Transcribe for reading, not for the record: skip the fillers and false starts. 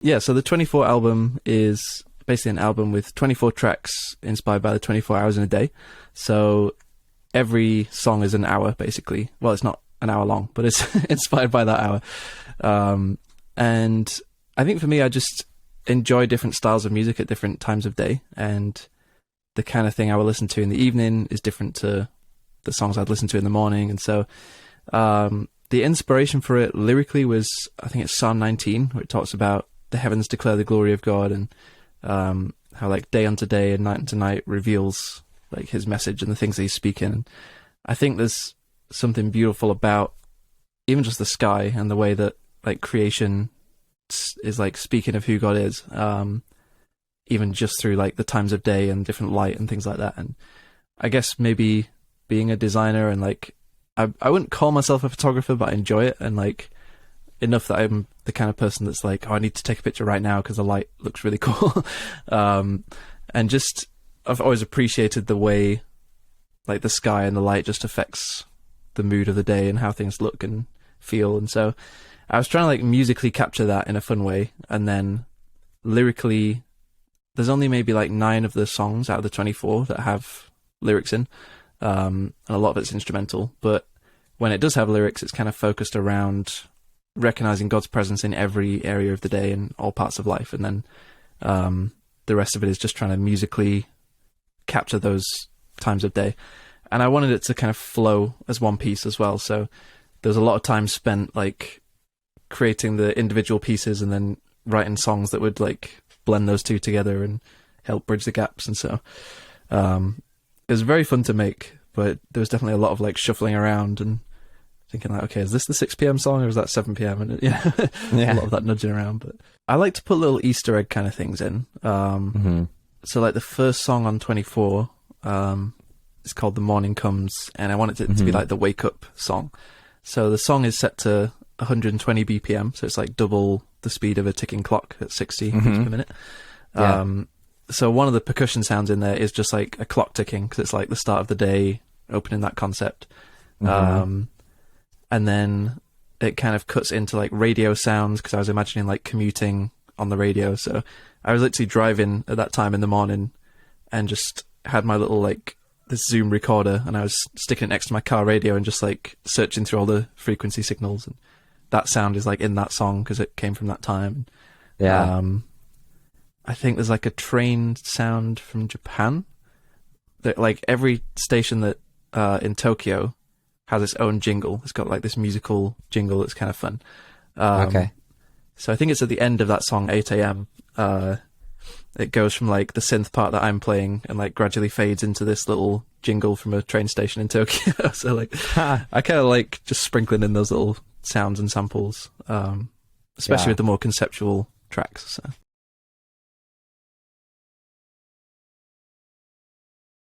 Yeah, so the 24 album is basically an album with 24 tracks inspired by the 24 hours in a day. So every song is an hour, basically. Well, it's not an hour long, but it's inspired by that hour. And I think for me, I just enjoy different styles of music at different times of day. And the kind of thing I would listen to in the evening is different to the songs I'd listen to in the morning. And so the inspiration for it lyrically was, I think it's Psalm 19, where it talks about the heavens declare the glory of God, and how like day unto day and night unto night reveals like his message and the things that he's speaking. And I think there's something beautiful about even just the sky and the way that like creation is like speaking of who God is, even just through like the times of day and different light and things like that. And I guess maybe being a designer and like I wouldn't call myself a photographer, but I enjoy it, and like enough that I'm the kind of person that's like, oh, I need to take a picture right now because the light looks really cool. And just I've always appreciated the way like the sky and the light just affects the mood of the day and how things look and feel. And so I was trying to like musically capture that in a fun way, and then lyrically there's only maybe like 9 of the songs out of the 24 that have lyrics in, and a lot of it's instrumental, but when it does have lyrics, it's kind of focused around recognizing God's presence in every area of the day and all parts of life. And then the rest of it is just trying to musically capture those times of day. And I wanted it to kind of flow as one piece as well. So there was a lot of time spent like creating the individual pieces and then writing songs that would like blend those two together and help bridge the gaps. And so it was very fun to make, but there was definitely a lot of like shuffling around and thinking like, okay, is this the 6 p.m. song or is that 7 p.m.? And yeah, a lot of that nudging around. But I like to put little Easter egg kind of things in. So like the first song on 24 is called The Morning Comes, and I wanted it to be like the wake up song. So the song is set to 120 BPM, so it's like double the speed of a ticking clock at 60 beats per minute. So one of the percussion sounds in there is just like a clock ticking, because it's like the start of the day, opening that concept. And then it kind of cuts into like radio sounds, because I was imagining like commuting on the radio. So I was literally driving at that time in the morning and just had my little like this Zoom recorder, and I was sticking it next to my car radio and just like searching through all the frequency signals. And that sound is like in that song because it came from that time. I think there's like a train sound from Japan that like every station that in Tokyo has its own jingle. It's got like this musical jingle that's kind of fun. So I think it's at the end of that song, 8 a.m. It goes from like the synth part that I'm playing and like gradually fades into this little jingle from a train station in Tokyo. So like I kind of like just sprinkling in those little sounds and samples, especially with the more conceptual tracks. So.